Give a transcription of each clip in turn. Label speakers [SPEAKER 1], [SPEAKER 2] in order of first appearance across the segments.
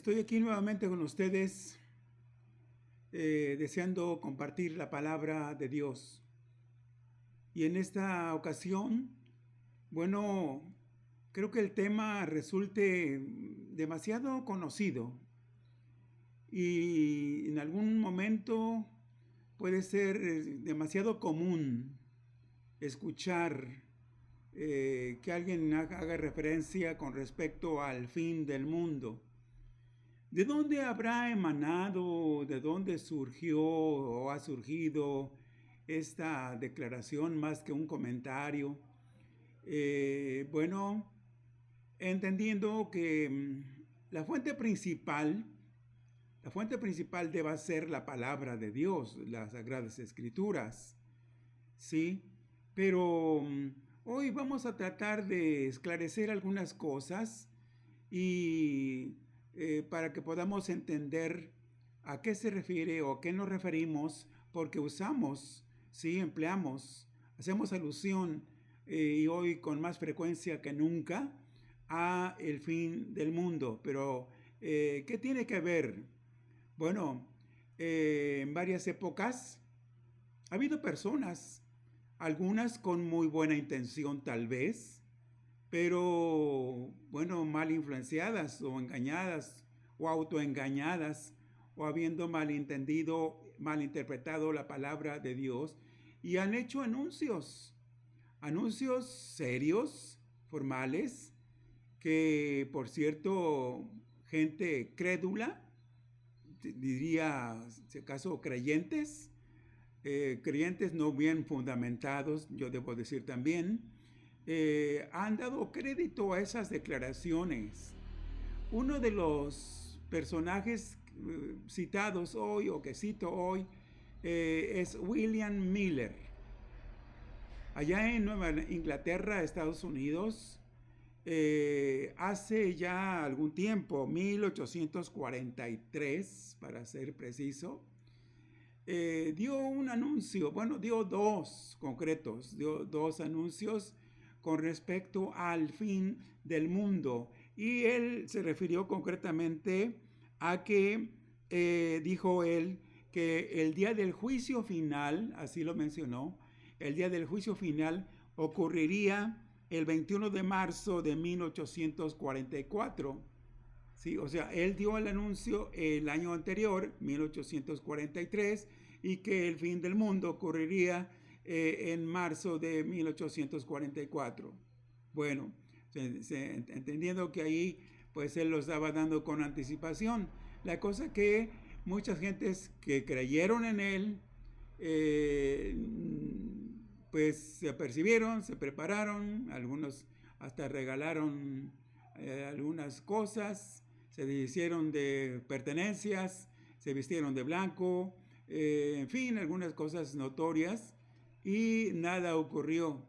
[SPEAKER 1] Estoy aquí nuevamente con ustedes, deseando compartir la palabra de Dios. Y en esta ocasión, bueno, creo que el tema resulte demasiado conocido y en algún momento puede ser demasiado común escuchar que alguien haga referencia con respecto al fin del mundo. ¿De dónde habrá emanado, de dónde surgió o ha surgido esta declaración más que un comentario? Bueno, entendiendo que la fuente principal debe ser la palabra de Dios, las Sagradas Escrituras, ¿sí? Pero hoy vamos a tratar de esclarecer algunas cosas y para que podamos entender a qué se refiere o a qué nos referimos, porque usamos, sí, empleamos, hacemos alusión y hoy con más frecuencia que nunca a el fin del mundo. Pero, ¿qué tiene que ver? Bueno, en varias épocas ha habido personas, algunas con muy buena intención tal vez, pero bueno, mal influenciadas o engañadas o autoengañadas o habiendo malentendido, malinterpretado la palabra de Dios y han hecho anuncios serios, formales, que por cierto, gente crédula, diría, si acaso creyentes, creyentes no bien fundamentados, yo debo decir también, han dado crédito a esas declaraciones. Uno de los personajes citados hoy o que cito hoy es William Miller. Allá en Nueva Inglaterra, Estados Unidos, hace ya algún tiempo, 1843 para ser preciso, dio un anuncio, bueno, dio dos concretos, dio dos anuncios con respecto al fin del mundo. Y él se refirió concretamente a que, dijo él, que el día del juicio final, así lo mencionó, el día del juicio final ocurriría el 21 de marzo de 1844. Sí, o sea, él dio el anuncio el año anterior, 1843, y que el fin del mundo ocurriría en marzo de 1844. Bueno, entendiendo que ahí pues él lo estaba dando con anticipación. La cosa que muchas gentes que creyeron en él, pues se apercibieron, se prepararon, algunos hasta regalaron algunas cosas, se hicieron de pertenencias, se vistieron de blanco, en fin, algunas cosas notorias, y nada ocurrió.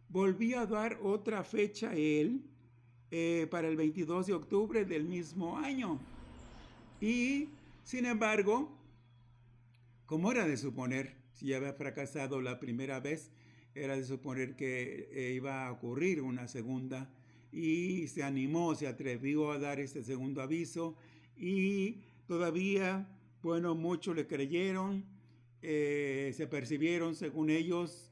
[SPEAKER 1] Volvió a dar otra fecha él para el 22 de octubre del mismo año. Y, sin embargo, como era de suponer, si ya había fracasado la primera vez, era de suponer que iba a ocurrir una segunda, y se animó, se atrevió a dar este segundo aviso y todavía, bueno, muchos le creyeron, se percibieron según ellos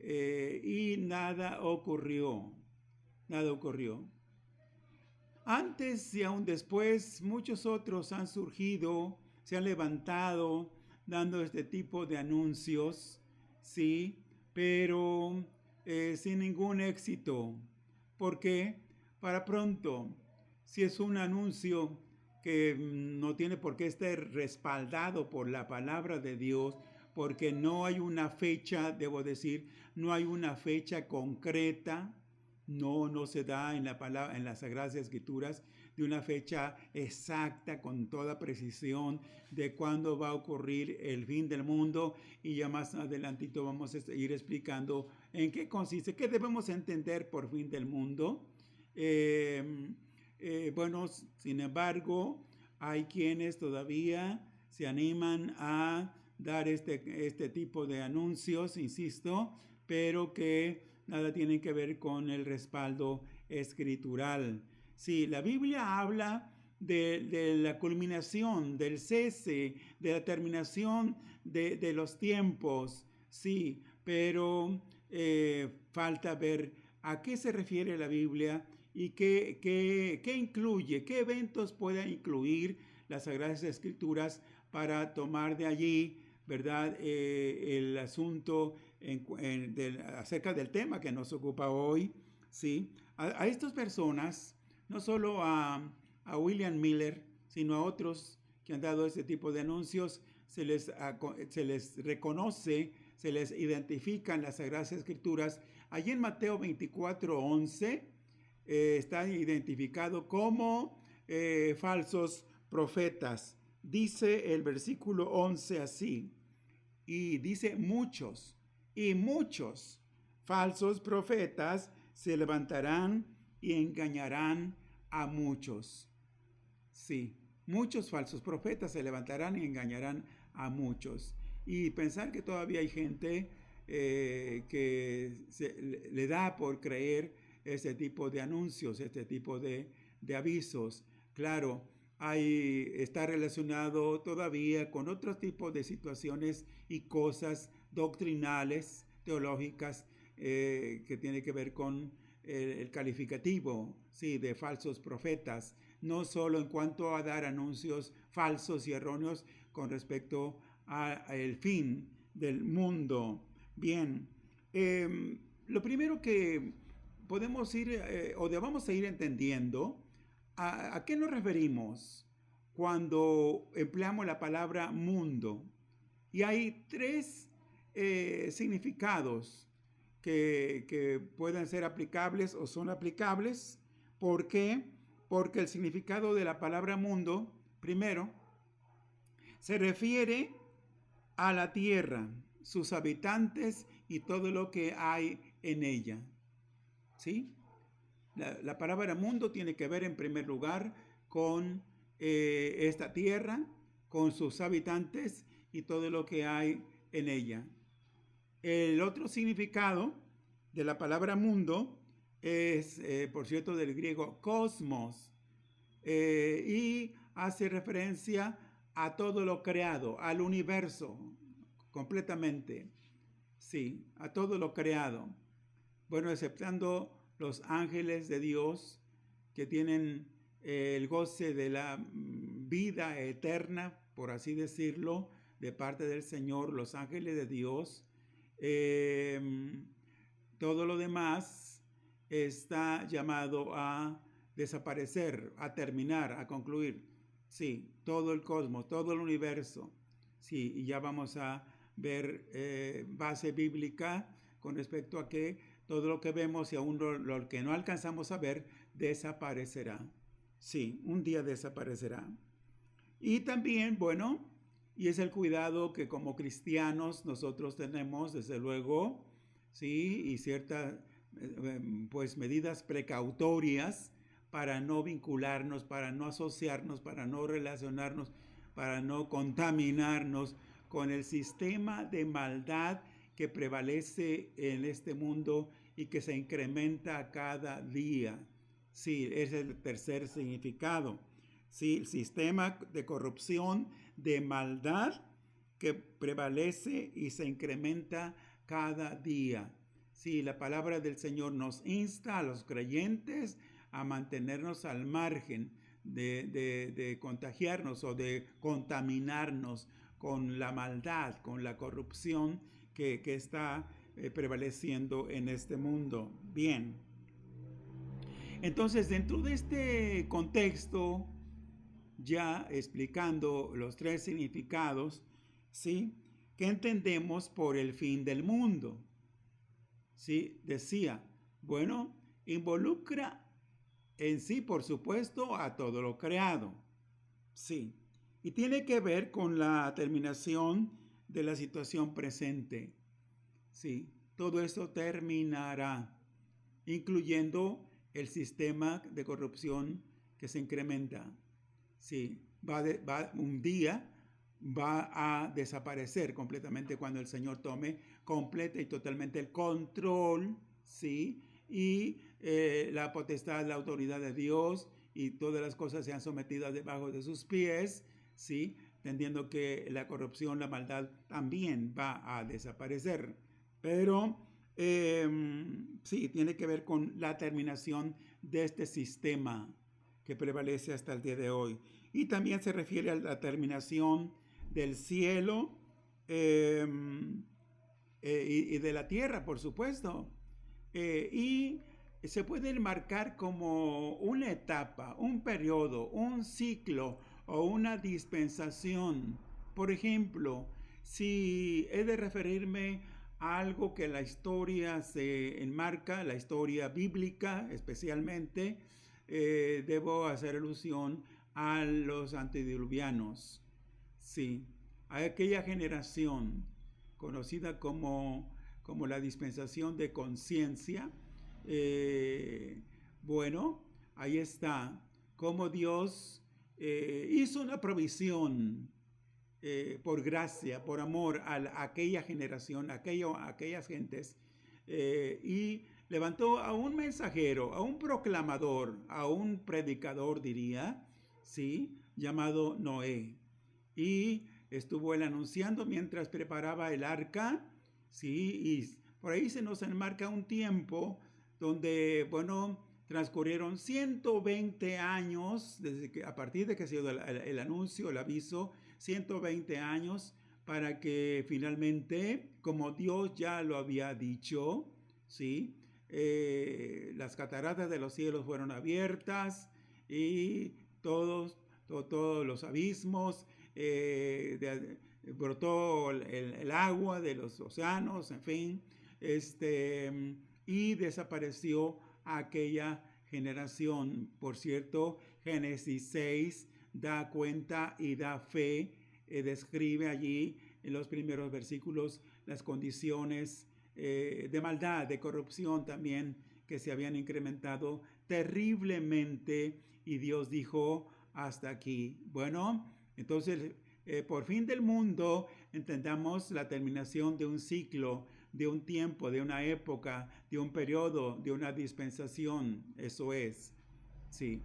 [SPEAKER 1] y nada ocurrió, nada ocurrió. Antes y aún después, muchos otros han surgido, se han levantado dando este tipo de anuncios, sí, pero sin ningún éxito. Porque para pronto, si es un anuncio que no tiene por qué estar respaldado por la palabra de Dios, porque no hay una fecha, debo decir, no hay una fecha concreta, no se da en la palabra, en las Sagradas Escrituras, de una fecha exacta, con toda precisión, de cuándo va a ocurrir el fin del mundo. Y ya más adelantito vamos a ir explicando en qué consiste, qué debemos entender por fin del mundo. Bueno, sin embargo, hay quienes todavía se animan a dar este tipo de anuncios, insisto, pero que nada tiene que ver con el respaldo escritural. Sí, la Biblia habla de la culminación, del cese, de la terminación de los tiempos, sí, pero falta ver a qué se refiere la Biblia y qué incluye, qué eventos puede incluir las Sagradas Escrituras para tomar de allí, ¿verdad?, el asunto acerca del tema que nos ocupa hoy, ¿sí? A estas personas, no solo a William Miller, sino a otros que han dado este tipo de anuncios, se les reconoce, se les identifican las Sagradas Escrituras. Allí en Mateo 24:11 está identificado como falsos profetas. Dice el versículo 11 así, y dice muchos falsos profetas se levantarán y engañarán a muchos. Sí, muchos falsos profetas se levantarán y engañarán a muchos. Y pensar que todavía hay gente que le da por creer este tipo de anuncios, este tipo de avisos. Claro, está relacionado todavía con otro tipo de situaciones y cosas doctrinales, teológicas, que tiene que ver con el calificativo, sí, de falsos profetas, no solo en cuanto a dar anuncios falsos y erróneos con respecto al fin del mundo. Bien, lo primero que podemos ir o debamos ir entendiendo, ¿a qué nos referimos cuando empleamos la palabra mundo? Y hay tres significados que pueden ser aplicables o son aplicables. ¿Por qué? Porque el significado de la palabra mundo, primero, se refiere a la tierra, sus habitantes y todo lo que hay en ella. ¿Sí? La palabra mundo tiene que ver en primer lugar con esta tierra, con sus habitantes y todo lo que hay en ella. El otro significado de la palabra mundo es, por cierto, del griego cosmos, y hace referencia a todo lo creado, al universo, completamente. Sí, a todo lo creado. Bueno, exceptando los ángeles de Dios que tienen el goce de la vida eterna, por así decirlo, de parte del Señor, los ángeles de Dios. Todo lo demás está llamado a desaparecer, a terminar, a concluir. Sí, todo el cosmos, todo el universo. Sí, y ya vamos a ver base bíblica con respecto a que todo lo que vemos y aún lo que no alcanzamos a ver desaparecerá. Sí, un día desaparecerá. Y también, bueno, y es el cuidado que como cristianos nosotros tenemos, desde luego, sí, y ciertas pues medidas precautorias para no vincularnos, para no asociarnos, para no relacionarnos, para no contaminarnos con el sistema de maldad que prevalece en este mundo y que se incrementa cada día. Sí, es el tercer significado. Sí, el sistema de corrupción, de maldad que prevalece y se incrementa cada día. Sí, la palabra del Señor nos insta a los creyentes a mantenernos al margen de contagiarnos o de contaminarnos con la maldad, con la corrupción que está prevaleciendo en este mundo. Bien. Entonces, dentro de este contexto, ya explicando los tres significados, ¿sí?, ¿qué entendemos por el fin del mundo? ¿Sí? Decía, bueno, involucra en sí, por supuesto, a todo lo creado. Sí. Y tiene que ver con la terminación de la situación presente. Sí. Todo esto terminará, incluyendo el sistema de corrupción que se incrementa. Sí. Un día va a desaparecer completamente cuando el Señor tome completa y totalmente el control, ¿sí?, y la potestad, la autoridad de Dios y todas las cosas sean sometidas debajo de sus pies, ¿sí? Entendiendo que la corrupción, la maldad también va a desaparecer. Pero sí, tiene que ver con la terminación de este sistema que prevalece hasta el día de hoy. Y también se refiere a la terminación del cielo eh, y de la tierra, por supuesto. Y se puede marcar como una etapa, un periodo, un ciclo o una dispensación. Por ejemplo, si he de referirme a algo que la historia se enmarca, la historia bíblica especialmente, debo hacer alusión a los antediluvianos, sí, a aquella generación conocida como la dispensación de conciencia. Bueno, ahí está, como Dios hizo una provisión por gracia, por amor a aquella generación, a aquellas gentes, y levantó a un mensajero, a un proclamador, a un predicador, diría, ¿sí? Llamado Noé. Y estuvo él anunciando mientras preparaba el arca, ¿sí? Y por ahí se nos enmarca un tiempo donde, bueno, transcurrieron 120 años, desde que, a partir de que se dio el anuncio, el aviso, 120 años para que finalmente, como Dios ya lo había dicho, ¿sí? Las cataratas de los cielos fueron abiertas y todos los abismos, brotó el agua de los océanos, en fin, y desapareció aquella generación. Por cierto, Génesis 6 da cuenta y da fe, describe allí en los primeros versículos las condiciones de maldad, de corrupción también que se habían incrementado terriblemente, y Dios dijo hasta aquí. Bueno, entonces por fin del mundo entendamos la terminación de un ciclo, de un tiempo, de una época, de un periodo, de una dispensación. Eso es, sí.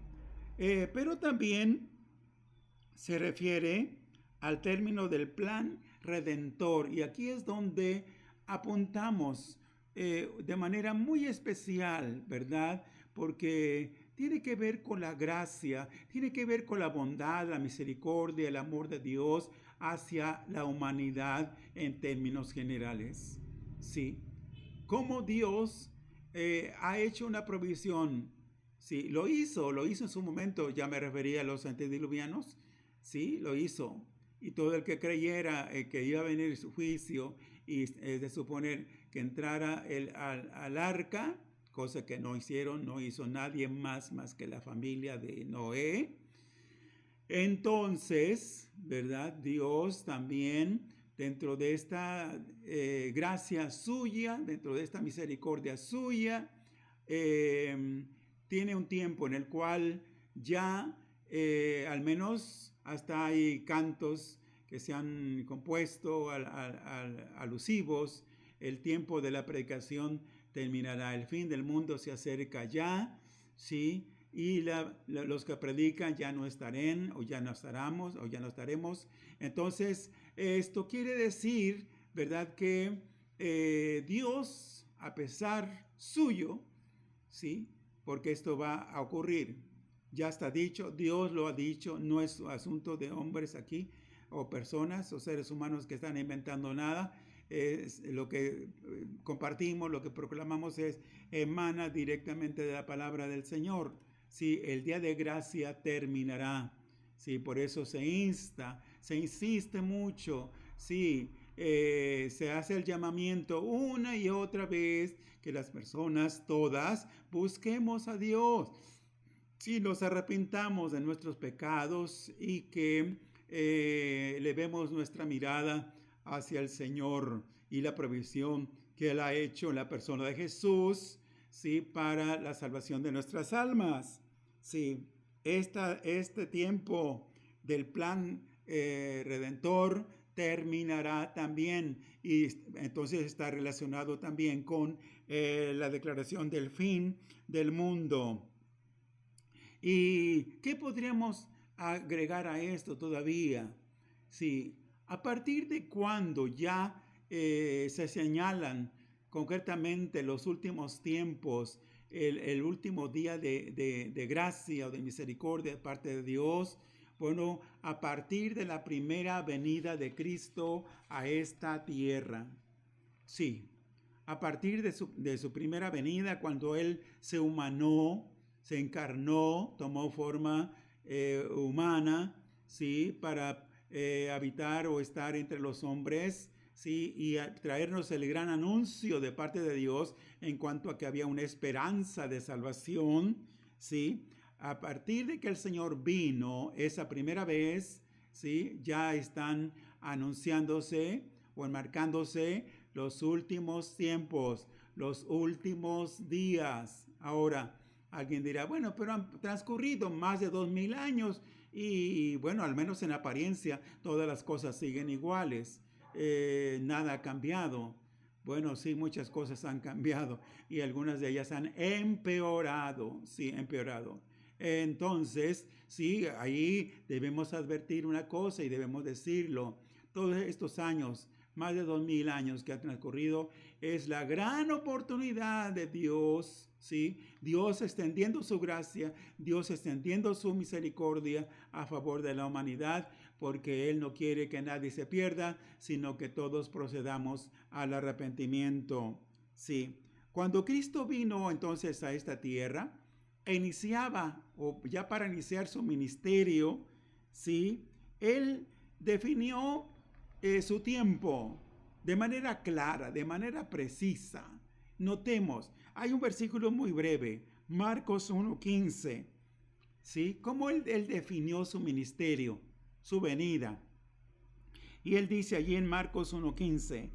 [SPEAKER 1] Pero también se refiere al término del plan redentor, y aquí es donde apuntamos de manera muy especial, ¿verdad? Porque tiene que ver con la gracia, tiene que ver con la bondad, la misericordia, el amor de Dios hacia la humanidad en términos generales. Sí, cómo Dios ha hecho una provisión. Sí, lo hizo en su momento, ya me refería a los antediluvianos. Sí, lo hizo. Y todo el que creyera que iba a venir su juicio y es de suponer que entrara al arca, cosa que no hicieron, no hizo nadie más que la familia de Noé. Entonces, ¿verdad? Dios también, dentro de esta gracia suya, dentro de esta misericordia suya, tiene un tiempo en el cual ya al menos hasta hay cantos que se han compuesto alusivos. El tiempo de la predicación terminará, el fin del mundo se acerca ya, ¿sí? Y los que predican ya no estarán, o ya no estaremos, o ya no estaremos. Entonces, esto quiere decir, ¿verdad?, que Dios, a pesar suyo, ¿sí?, porque esto va a ocurrir, ya está dicho, Dios lo ha dicho, no es asunto de hombres aquí, o personas, o seres humanos que están inventando nada. Es lo que compartimos, lo que proclamamos emana directamente de la palabra del Señor. Sí, el día de gracia terminará. Sí, por eso se insiste mucho. Sí, se hace el llamamiento una y otra vez que las personas todas busquemos a Dios. Sí, nos arrepentamos de nuestros pecados y que levemos nuestra mirada hacia el Señor y la provisión que Él ha hecho en la persona de Jesús, sí, para la salvación de nuestras almas. Sí, este tiempo del plan redentor terminará también, y entonces está relacionado también con la declaración del fin del mundo. ¿Y qué podríamos agregar a esto todavía? Sí, a partir de cuando ya se señalan concretamente los últimos tiempos, el último día de gracia o de misericordia de parte de Dios, bueno, a partir de la primera venida de Cristo a esta tierra. Sí, a partir de su primera venida, cuando Él se humanó, se encarnó, tomó forma humana, ¿sí? Para habitar o estar entre los hombres, ¿sí? Y traernos el gran anuncio de parte de Dios en cuanto a que había una esperanza de salvación, ¿sí? A partir de que el Señor vino esa primera vez, ¿sí? Ya están anunciándose o enmarcándose los últimos tiempos, los últimos días. Ahora, alguien dirá, bueno, pero han transcurrido más de 2000 años y bueno, al menos en apariencia, todas las cosas siguen iguales. Nada ha cambiado. Bueno, sí, muchas cosas han cambiado y algunas de ellas han empeorado, sí, empeorado. Entonces, sí, ahí debemos advertir una cosa y debemos decirlo. Todos estos años, más de 2000 años que han transcurrido, es la gran oportunidad de Dios, ¿sí? Dios extendiendo su gracia, Dios extendiendo su misericordia a favor de la humanidad, porque Él no quiere que nadie se pierda, sino que todos procedamos al arrepentimiento, ¿sí? Cuando Cristo vino entonces a esta tierra, iniciaba, o ya para iniciar su ministerio, ¿sí? Él definió su tiempo de manera clara, de manera precisa. Notemos, hay un versículo muy breve, Marcos 1:15, ¿sí? Cómo él definió su ministerio, su venida. Y él dice allí en Marcos 1:15,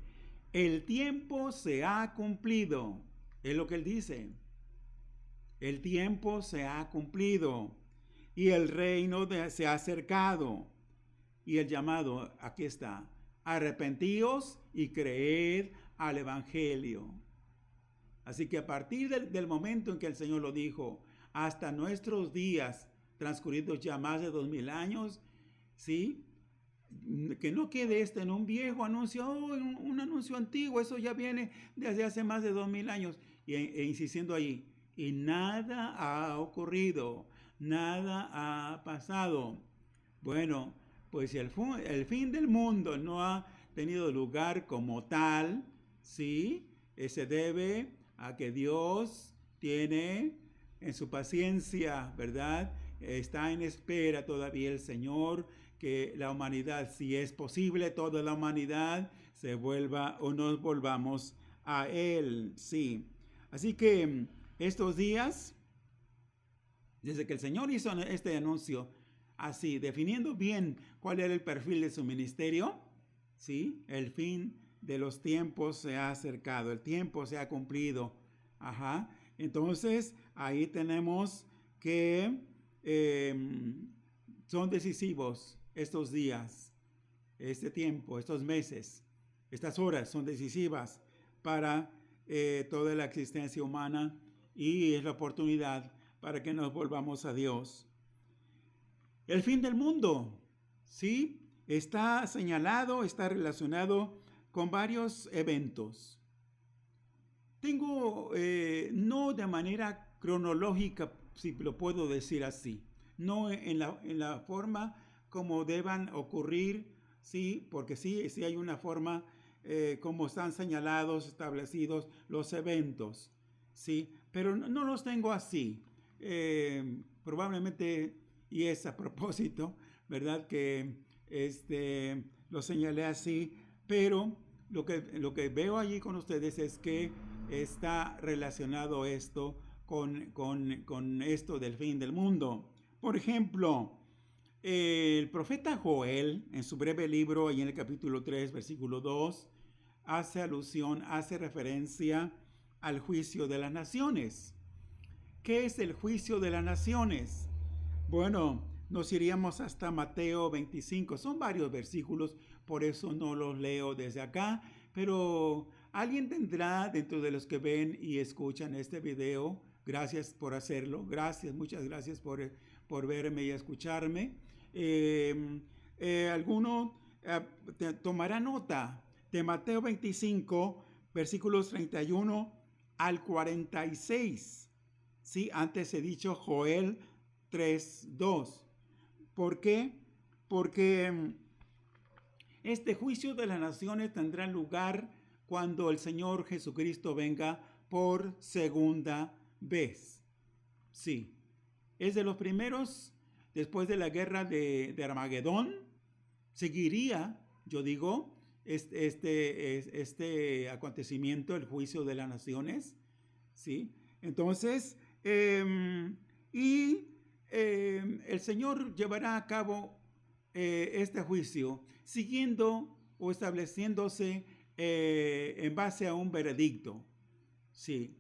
[SPEAKER 1] el tiempo se ha cumplido. Es lo que él dice. El tiempo se ha cumplido y el reino se ha acercado. Y el llamado, aquí está, arrepentíos y creed al Evangelio. Así que a partir del momento en que el Señor lo dijo, hasta nuestros días, transcurridos ya más de 2000 años, ¿sí? Que no quede esto en un viejo anuncio, un anuncio antiguo, eso ya viene desde hace más de 2000 años, e insistiendo ahí, y nada ha ocurrido, nada ha pasado. Bueno, pues si el fin del mundo no ha tenido lugar como tal, ¿sí? Se debe a que Dios tiene en su paciencia, ¿verdad? Está en espera todavía el Señor, que la humanidad, si es posible, toda la humanidad se vuelva o nos volvamos a Él, sí. Así que estos días, desde que el Señor hizo este anuncio, así, definiendo bien cuál era el perfil de su ministerio, ¿sí? El fin de los tiempos se ha acercado, el tiempo se ha cumplido. Ajá. Entonces, ahí tenemos que son decisivos estos días, este tiempo, estos meses, estas horas son decisivas para toda la existencia humana y es la oportunidad para que nos volvamos a Dios. El fin del mundo, ¿sí? Está señalado, está relacionado con varios eventos. Tengo, no de manera cronológica, si lo puedo decir así, no en la forma como deban ocurrir, sí, porque sí hay una forma como están señalados, establecidos los eventos, sí, pero no los tengo así. Probablemente, y es a propósito, ¿verdad? Que lo señalé así, pero lo que veo allí con ustedes es que está relacionado esto con esto del fin del mundo. Por ejemplo, el profeta Joel, en su breve libro, y en el capítulo 3, versículo 2, hace alusión, hace referencia al juicio de las naciones. ¿Qué es el juicio de las naciones? Bueno, nos iríamos hasta Mateo 25. Son varios versículos, por eso no los leo desde acá, pero alguien tendrá dentro de los que ven y escuchan este video. Gracias por hacerlo. Gracias, muchas gracias por por verme y escucharme. Alguno tomará nota de Mateo 25, versículos 31 al 46. Sí, antes he dicho Joel 3:2. ¿Por qué? Porque este juicio de las naciones tendrá lugar cuando el Señor Jesucristo venga por segunda vez. Sí, es de los primeros, después de la guerra de Armagedón, seguiría, yo digo, este acontecimiento, el juicio de las naciones. ¿Sí? Entonces, el Señor llevará a cabo este juicio siguiendo o estableciéndose en base a un veredicto. Sí.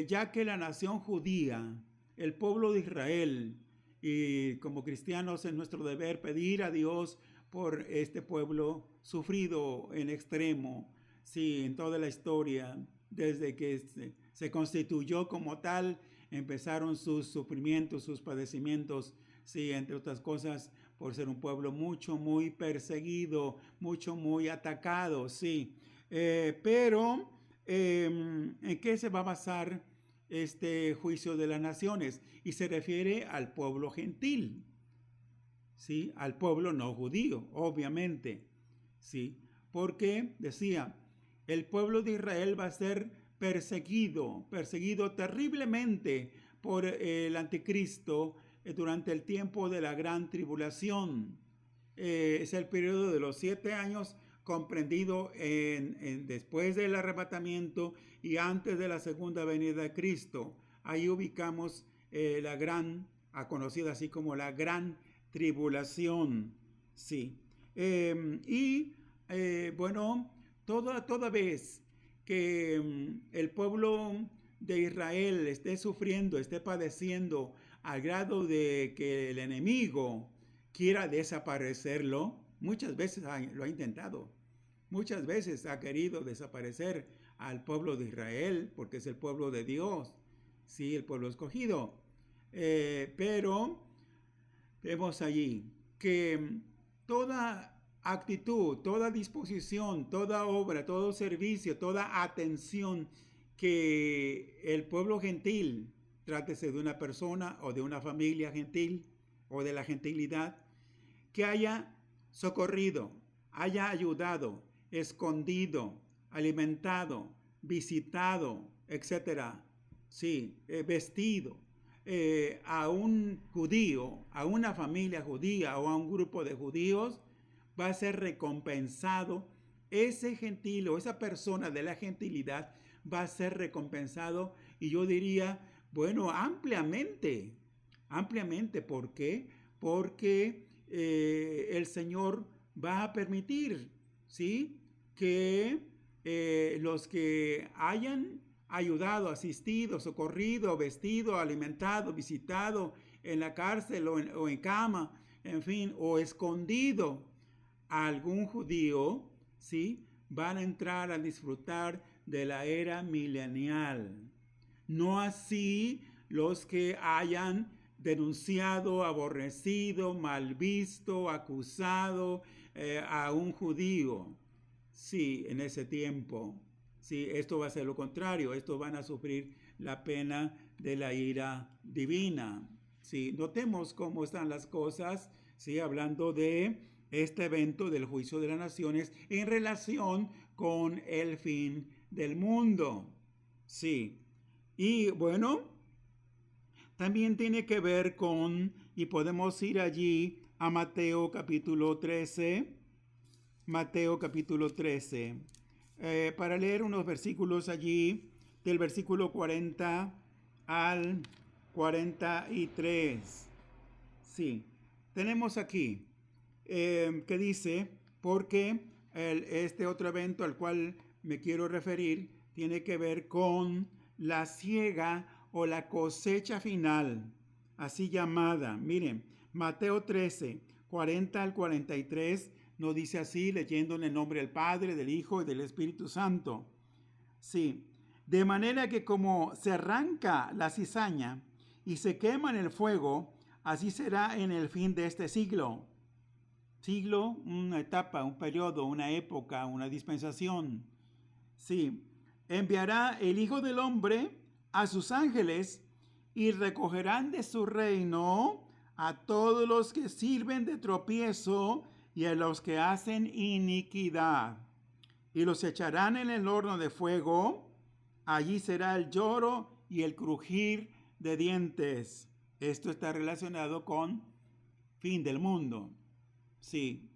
[SPEAKER 1] Ya que la nación judía, el pueblo de Israel, y como cristianos es nuestro deber pedir a Dios por este pueblo sufrido en extremo, sí, en toda la historia, desde que se constituyó como tal, empezaron sus sufrimientos, sus padecimientos, sí, entre otras cosas, por ser un pueblo muy perseguido, muy atacado, sí. Pero, ¿en qué se va a basar este juicio de las naciones? Y se refiere al pueblo gentil, ¿sí? Al pueblo no judío, obviamente, ¿sí? Porque, decía, el pueblo de Israel va a ser perseguido terriblemente por el anticristo durante el tiempo de la gran tribulación. Es el periodo de los 7 años comprendido después del arrebatamiento y antes de la segunda venida de Cristo. Ahí ubicamos la gran, conocida así como la gran tribulación. Sí. Bueno, toda vez que el pueblo de Israel esté sufriendo, esté padeciendo al grado de que el enemigo quiera desaparecerlo, muchas veces lo ha intentado, muchas veces ha querido desaparecer al pueblo de Israel, porque es el pueblo de Dios, sí, el pueblo escogido. Pero vemos allí que toda actitud, toda disposición, toda obra, todo servicio, toda atención que el pueblo gentil, trátese de una persona o de una familia gentil o de la gentilidad, que haya socorrido, haya ayudado, escondido, alimentado, visitado, etcétera, sí, vestido, a un judío, a una familia judía o a un grupo de judíos, va a ser recompensado. Ese gentil o esa persona de la gentilidad va a ser recompensado, y yo diría, bueno, ampliamente. ¿Por qué? Porque el Señor va a permitir, ¿sí?, que los que hayan ayudado, asistido, socorrido, vestido, alimentado, visitado en la cárcel o en cama, en fin, o escondido a algún judío, ¿sí?, van a entrar a disfrutar de la era milenial. No así los que hayan denunciado, aborrecido, mal visto, acusado a un judío. Sí, en ese tiempo. Sí, esto va a ser lo contrario. Estos van a sufrir la pena de la ira divina. Sí, notemos cómo están las cosas, sí, hablando de este evento del juicio de las naciones en relación con el fin del mundo. Sí. Y bueno, también tiene que ver con, y podemos ir allí a Mateo capítulo 13, para leer unos versículos allí, del versículo 40 al 43. Sí, tenemos aquí, que dice, porque este otro evento al cual me quiero referir tiene que ver con la siega o la cosecha final, así llamada. Miren, Mateo 13, 40 al 43, nos dice así, leyendo en el nombre del Padre, del Hijo y del Espíritu Santo. Sí, de manera que como se arranca la cizaña y se quema en el fuego Así será en el fin de este siglo. Siglo, una etapa, un periodo, una época, una dispensación. Sí, enviará el Hijo del Hombre a sus ángeles y recogerán de su reino a todos los que sirven de tropiezo y a los que hacen iniquidad. Y los echarán en el horno de fuego. Allí será el lloro y el crujir de dientes. Esto está relacionado con fin del mundo. Sí.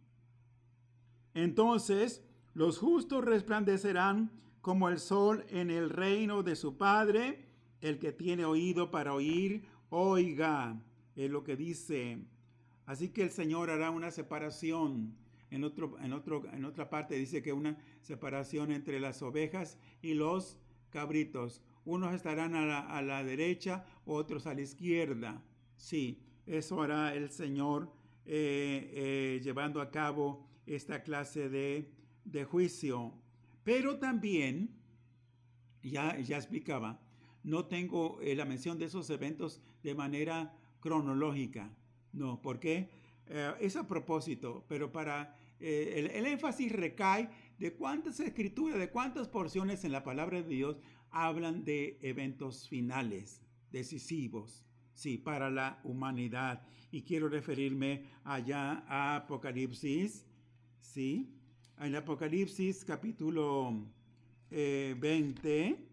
[SPEAKER 1] Entonces los justos resplandecerán como el sol en el reino de su Padre. El que tiene oído para oír, oiga. Es lo que dice. Así que el Señor hará una separación. En otra parte dice que una separación entre las ovejas y los cabritos. Unos estarán a la derecha, otros a la izquierda. Sí, eso hará el Señor llevando a cabo esta clase de juicio. Pero también, ya explicaba, no tengo la mención de esos eventos de manera cronológica. No, ¿por qué? Es a propósito, pero para el énfasis recae de cuántas escrituras, de cuántas porciones en la palabra de Dios hablan de eventos finales, decisivos, sí, para la humanidad. Y quiero referirme allá a Apocalipsis, sí, en Apocalipsis capítulo 20,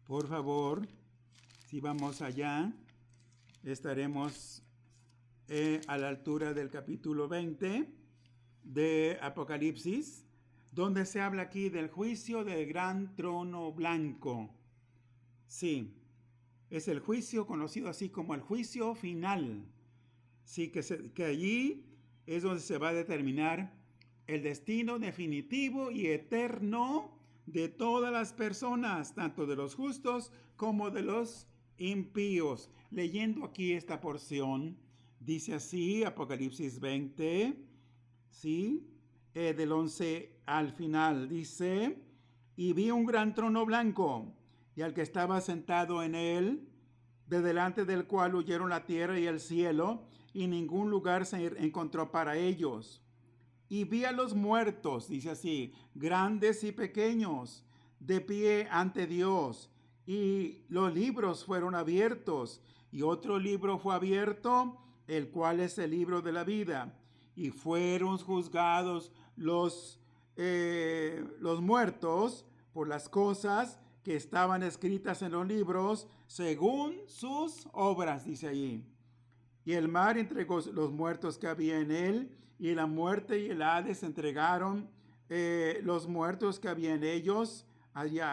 [SPEAKER 1] por favor, si vamos allá, estaremos a la altura del capítulo 20 de Apocalipsis, donde se habla aquí del juicio del gran trono blanco. Sí, es el juicio conocido así como el juicio final. Sí, que allí es donde se va a determinar el destino definitivo y eterno de todas las personas, tanto de los justos como de los impíos. Leyendo aquí esta porción, dice así, Apocalipsis 20, ¿sí? Del 11 al final, dice, y vi un gran trono blanco, y al que estaba sentado en él, de delante del cual huyeron la tierra y el cielo, y ningún lugar se encontró para ellos. Y vi a los muertos, dice así, grandes y pequeños, de pie ante Dios, y los libros fueron abiertos, y otro libro fue abierto, el cual es el libro de la vida, y fueron juzgados los muertos por las cosas que estaban escritas en los libros según sus obras, dice allí. Y el mar entregó los muertos que había en él, y la muerte y el Hades entregaron los muertos que había en ellos. Haría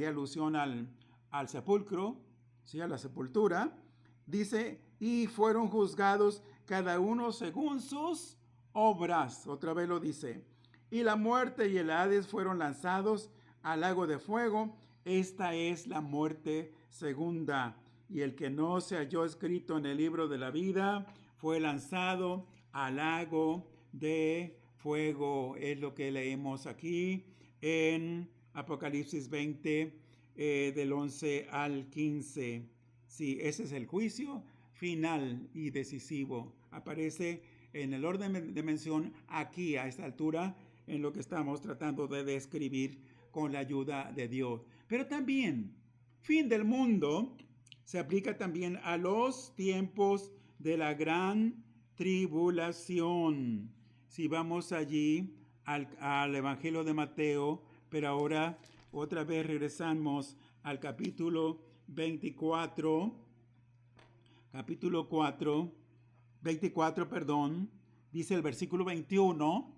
[SPEAKER 1] alusión al sepulcro, ¿sí? A la sepultura. Dice, y fueron juzgados cada uno según sus obras. Otra vez lo dice. Y la muerte y el Hades fueron lanzados al lago de fuego. Esta es la muerte segunda. Y el que no se halló escrito en el libro de la vida fue lanzado al lago de fuego. Es lo que leemos aquí en Apocalipsis 20, del 11 al 15. Sí, ese es el juicio final y decisivo. Aparece en el orden de mención aquí a esta altura en lo que estamos tratando de describir con la ayuda de Dios. Pero también, fin del mundo se aplica también a los tiempos de la gran tribulación. Si vamos allí al Evangelio de Mateo, pero ahora otra vez regresamos al capítulo 24, dice el versículo 21,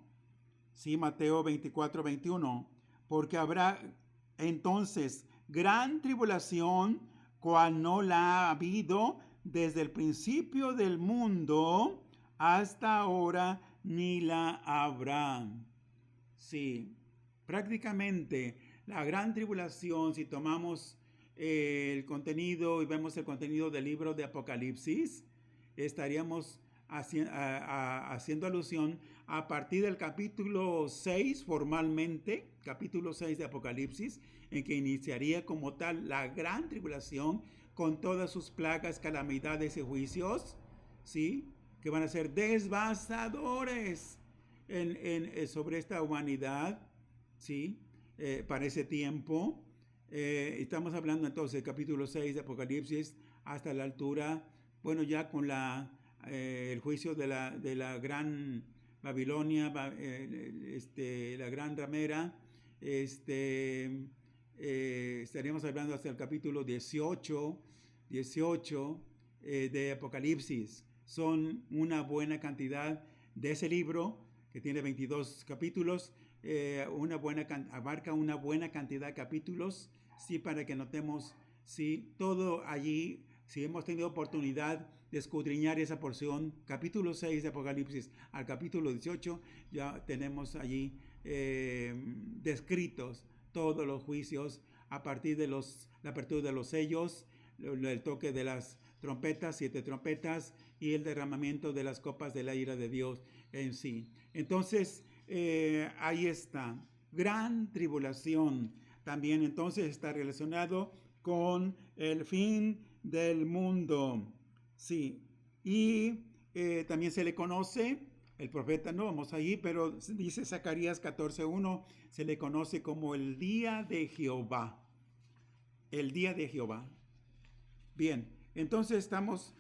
[SPEAKER 1] sí, Mateo 24, 21, porque habrá entonces gran tribulación, cual no la ha habido desde el principio del mundo hasta ahora, ni la habrá. Sí, prácticamente la gran tribulación, si tomamos el contenido y vemos el contenido del libro de Apocalipsis, estaríamos haciendo alusión a partir del capítulo 6 formalmente, capítulo 6 de Apocalipsis, en que iniciaría como tal la gran tribulación con todas sus plagas, calamidades y juicios, ¿sí? Que van a ser devastadores sobre esta humanidad, ¿sí? Para ese tiempo. Estamos hablando entonces del capítulo 6 de Apocalipsis hasta la altura, bueno, ya con el juicio de la gran Babilonia, la gran ramera, estaríamos hablando hasta el capítulo 18 de Apocalipsis. Son una buena cantidad de ese libro, que tiene 22 capítulos, abarca una buena cantidad de capítulos, sí, para que notemos, sí, todo allí, si hemos tenido oportunidad de escudriñar esa porción, capítulo 6 de Apocalipsis al capítulo 18, ya tenemos allí descritos todos los juicios a partir de la apertura de los sellos, el toque de las trompetas, 7 trompetas, y el derramamiento de las copas de la ira de Dios en sí. Entonces, ahí está. Gran tribulación. También entonces está relacionado con el fin del mundo. Sí. Y también se le conoce, el profeta, no vamos allí, pero dice Zacarías 14:1, se le conoce como el día de Jehová. El día de Jehová. Bien, entonces estamos,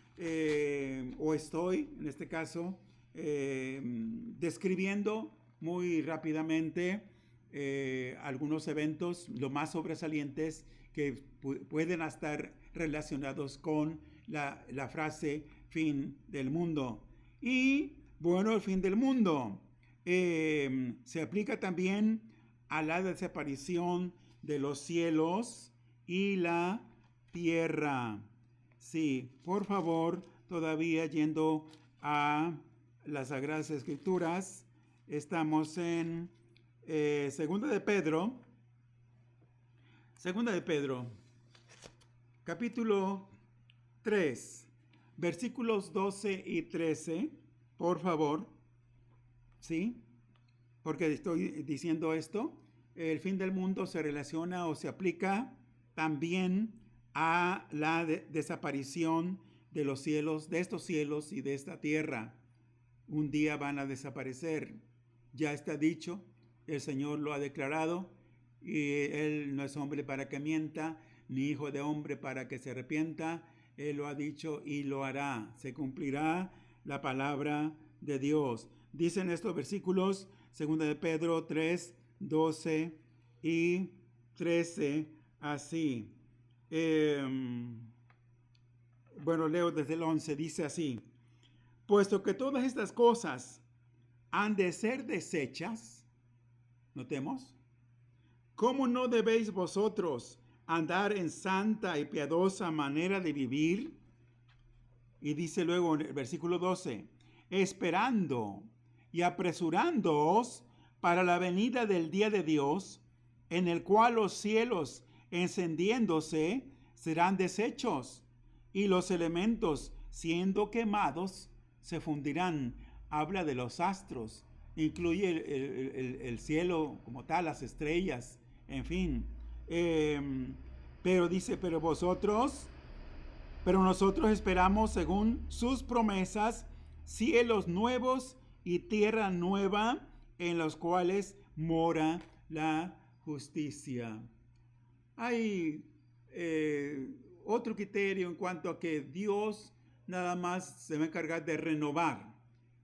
[SPEAKER 1] o estoy, en este caso, describiendo muy rápidamente algunos eventos, lo más sobresalientes, que pueden estar relacionados con la frase fin del mundo. Y bueno, el fin del mundo se aplica también a la desaparición de los cielos y la tierra. Sí, por favor, todavía yendo a las Sagradas Escrituras, estamos en Segunda de Pedro, capítulo 3, versículos 12 y 13, por favor, ¿sí? Porque estoy diciendo esto, el fin del mundo se relaciona o se aplica también a la desaparición de los cielos, de estos cielos y de esta tierra. Un día van a desaparecer. Ya está dicho, el Señor lo ha declarado, y Él no es hombre para que mienta, ni hijo de hombre para que se arrepienta. Él lo ha dicho y lo hará. Se cumplirá la palabra de Dios. Dicen estos versículos, 2 de Pedro 3, 12 y 13, así. Bueno, leo desde el 11, dice así: puesto que todas estas cosas han de ser deshechas, notemos, ¿cómo no debéis vosotros andar en santa y piadosa manera de vivir? Y dice luego en el versículo 12, esperando y apresurándoos para la venida del día de Dios, en el cual los cielos encendiéndose serán deshechos, y los elementos siendo quemados se fundirán. Habla de los astros, incluye el cielo como tal, las estrellas, en fin. Pero dice, pero nosotros esperamos según sus promesas, cielos nuevos y tierra nueva, en los cuales mora la justicia. Hay otro criterio en cuanto a que Dios nada más se va a encargar de renovar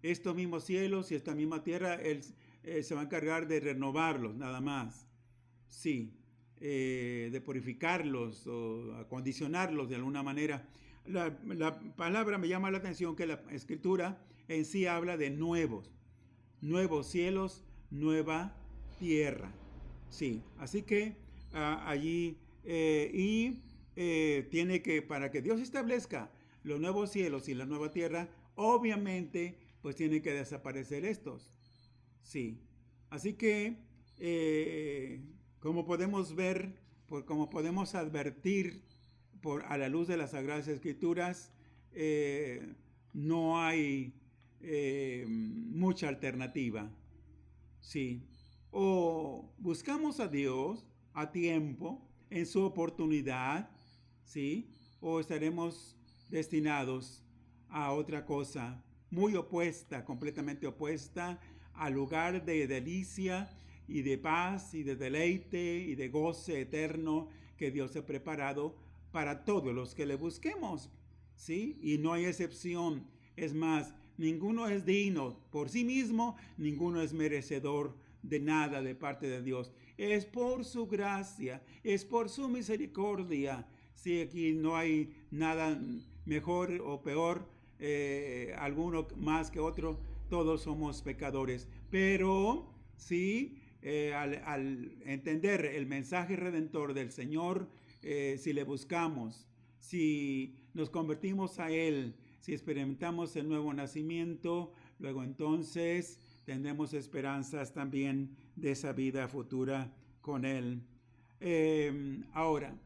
[SPEAKER 1] estos mismos cielos y esta misma tierra. Él se va a encargar de renovarlos nada más. Sí, de purificarlos o acondicionarlos de alguna manera. La palabra me llama la atención que la Escritura en sí habla de nuevos cielos, nueva tierra. Sí, así que allí tiene que, para que Dios establezca los nuevos cielos y la nueva tierra, obviamente pues tienen que desaparecer estos. Sí, así que como podemos ver, como podemos advertir a la luz de las Sagradas Escrituras, no hay mucha alternativa. Sí, o buscamos a Dios a tiempo, en su oportunidad, ¿sí? o estaremos destinados a otra cosa muy opuesta, completamente opuesta al lugar de delicia y de paz y de deleite y de goce eterno que Dios ha preparado para todos los que le busquemos, ¿sí? Y no hay excepción. Es más, ninguno es digno por sí mismo, ninguno es merecedor de nada de parte de Dios. Es por su gracia, es por su misericordia. Sí, aquí no hay nada mejor o peor, alguno más que otro, todos somos pecadores. Pero sí, al entender el mensaje redentor del Señor, si le buscamos, si nos convertimos a Él, si experimentamos el nuevo nacimiento, luego entonces tendremos esperanzas también de esa vida futura con Él. Ahora,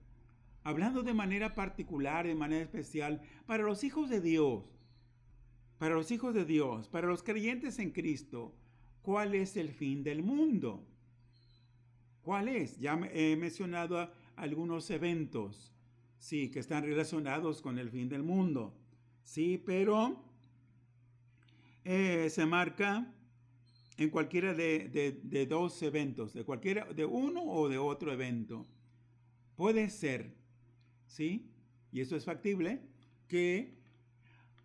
[SPEAKER 1] hablando de manera particular, de manera especial, para los hijos de Dios, para los creyentes en Cristo, ¿cuál es el fin del mundo? ¿Cuál es? Ya he mencionado algunos eventos, sí, que están relacionados con el fin del mundo, sí, pero se marca en cualquiera de dos eventos, de uno o de otro evento. Puede ser, ¿sí? Y eso es factible, que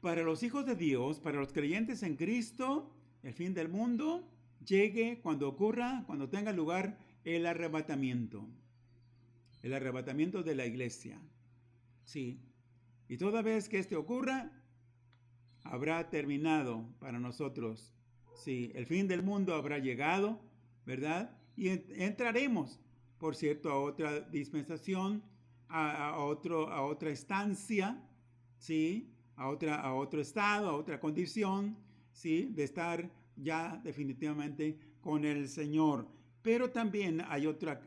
[SPEAKER 1] para los hijos de Dios, para los creyentes en Cristo, el fin del mundo llegue cuando ocurra, cuando tenga lugar el arrebatamiento de la iglesia, ¿sí? Y toda vez que este ocurra, habrá terminado para nosotros, sí, el fin del mundo habrá llegado, ¿verdad? Y entraremos, por cierto, a otra dispensación, a otra estancia, ¿sí? A otro estado, a otra condición, ¿sí? De estar ya definitivamente con el Señor. Pero también hay otra,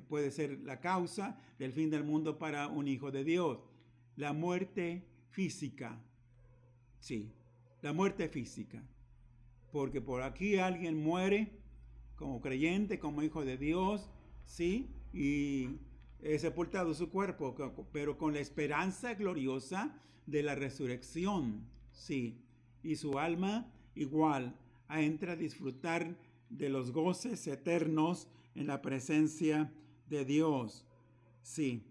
[SPEAKER 1] puede ser la causa del fin del mundo para un hijo de Dios, la muerte física. Sí, la muerte física. Porque por aquí alguien muere como creyente, como hijo de Dios, ¿sí? Y es sepultado su cuerpo, pero con la esperanza gloriosa de la resurrección, ¿sí? Y su alma igual entra a disfrutar de los goces eternos en la presencia de Dios, sí.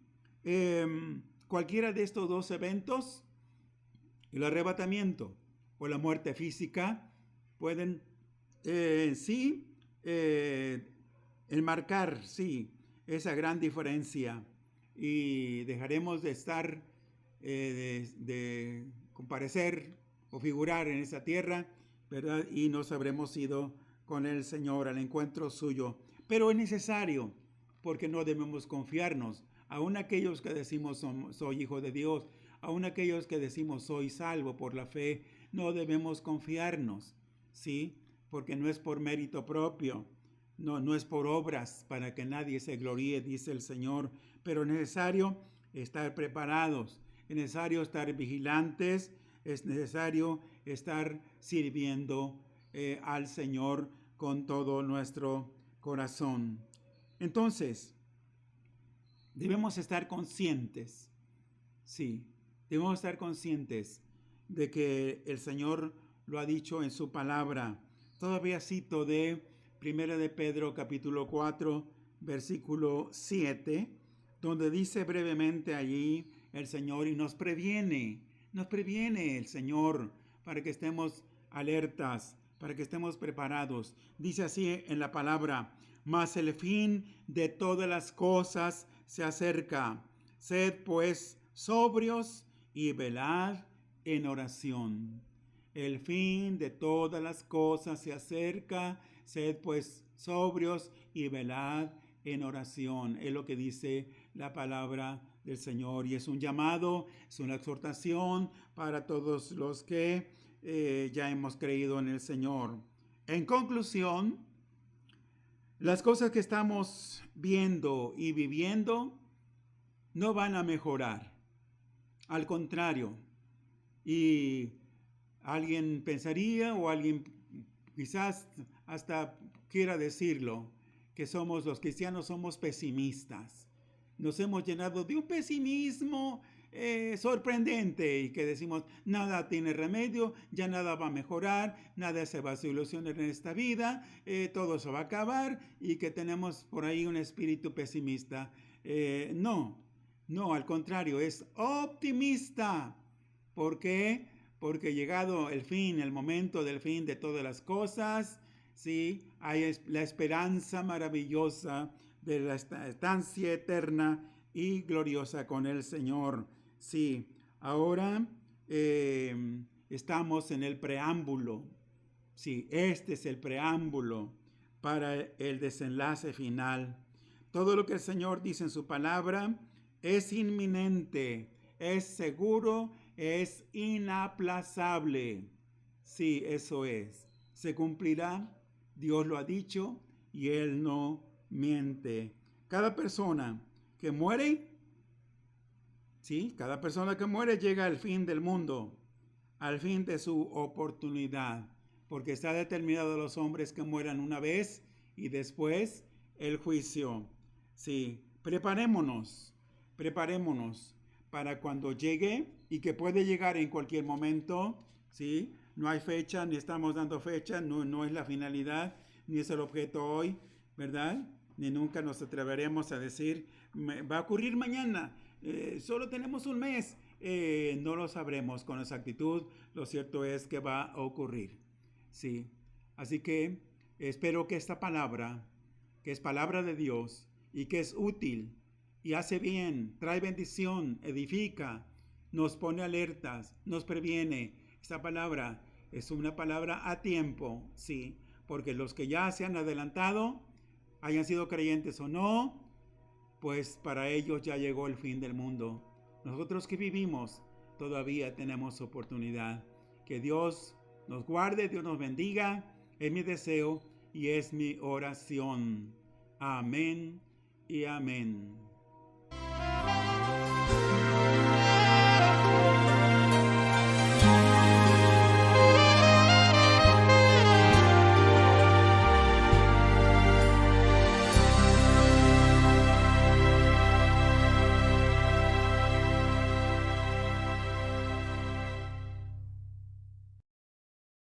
[SPEAKER 1] Cualquiera de estos dos eventos, el arrebatamiento o la muerte física, pueden enmarcar, sí, esa gran diferencia, y dejaremos de estar, de comparecer o figurar en esa tierra, ¿verdad? Y nos habremos ido con el Señor al encuentro suyo. Pero es necesario, porque no debemos confiarnos. Aún aquellos que decimos soy hijo de Dios, aún aquellos que decimos soy salvo por la fe, no debemos confiarnos, ¿sí? Porque no es por mérito propio, no es por obras para que nadie se gloríe, dice el Señor, pero es necesario estar preparados, es necesario estar vigilantes, es necesario estar sirviendo al Señor con todo nuestro corazón. Entonces, debemos estar conscientes, sí, debemos estar conscientes de que el Señor lo ha dicho en su palabra. Todavía cito de 1 de Pedro capítulo 4, versículo 7, donde dice brevemente allí el Señor y nos previene el Señor para que estemos alertas, para que estemos preparados. Dice así en la palabra: mas el fin de todas las cosas se acerca. Sed pues sobrios y velad en oración. El fin de todas las cosas se acerca. Sed pues sobrios y velad en oración. Es lo que dice la palabra del Señor, y es un llamado, es una exhortación para todos los que ya hemos creído en el Señor. En conclusión, las cosas que estamos viendo y viviendo no van a mejorar. Al contrario, y alguien pensaría, o alguien quizás hasta quiera decirlo, que los cristianos somos pesimistas. Nos hemos llenado de un pesimismo sorprendente y que decimos, nada tiene remedio, ya nada va a mejorar, nada se va a solucionar en esta vida, todo se va a acabar y que tenemos por ahí un espíritu pesimista. No, al contrario, es optimista. ¿Por qué? Porque llegado el fin, el momento del fin de todas las cosas, ¿sí? Hay la esperanza maravillosa de la estancia eterna y gloriosa con el Señor. Sí, ahora estamos en el preámbulo. Sí, este es el preámbulo para el desenlace final. Todo lo que el Señor dice en su palabra es inminente, es seguro, es inaplazable. Sí, eso es. Se cumplirá, Dios lo ha dicho y Él no miente. Cada persona que muere, sí, cada persona que muere llega al fin del mundo, al fin de su oportunidad, porque está determinado a los hombres que mueran una vez y después el juicio. Sí, preparémonos para cuando llegue y que puede llegar en cualquier momento, ¿sí? No hay fecha, ni estamos dando fecha, no es la finalidad, ni es el objeto hoy, ¿verdad? Ni nunca nos atreveremos a decir, va a ocurrir mañana, solo tenemos un mes. No lo sabremos con exactitud, lo cierto es que va a ocurrir, ¿sí? Así que espero que esta palabra, que es palabra de Dios y que es útil y hace bien, trae bendición, edifica, nos pone alertas, nos previene. Esta palabra es una palabra a tiempo, sí, porque los que ya se han adelantado, hayan sido creyentes o no, pues para ellos ya llegó el fin del mundo. Nosotros que vivimos todavía tenemos oportunidad. Que Dios nos guarde, Dios nos bendiga, es mi deseo y es mi oración. Amén y amén.